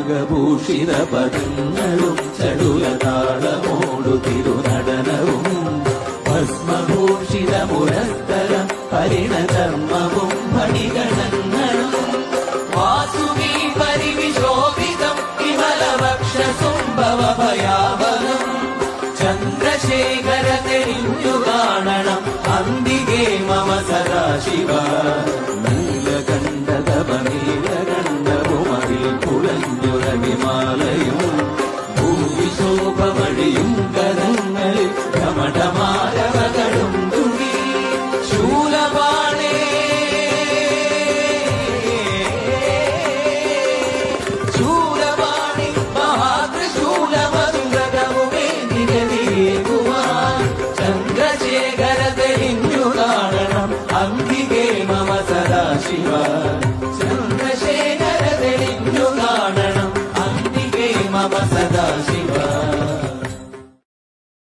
നാഗഭൂഷിത പദങ്ങളും ചടുലതാളമോടു തിരുനടനവും ഭസ്മഭൂഷിത മുരസ്തരം പരിണധർമ്മവും ഫണിഗണങ്ങളും വാസുകി പരിവിശോഭിതം വിമലവക്ഷസുംഭവഭയാവനം ചന്ദ്രശേഖര തെളിഞ്ഞു കാണണം അന്തികേ മമ സദാശിവ നീലകണ്ഠതപനീലകണ്ഠവുമതിൽ കുളഞ്ഞുറവിമാലയും ഭൂവിശോഭമണിയും കരങ്ങളിൽ ഘമഠമാരവകളും തുണി ശൂലപാണേ ശൂലപാണി മഹാത്രിശൂലമധുരകവുമേ നിരതിയേകുവാൻ ചന്ദ്രശേഖര തെളിഞ്ഞു കാണണം അന്തികേ മമ സദാശിവ ചന്ദ്രശേഖര തെളിഞ്ഞു കാണണം അന്തികേ മമ സദാശിവ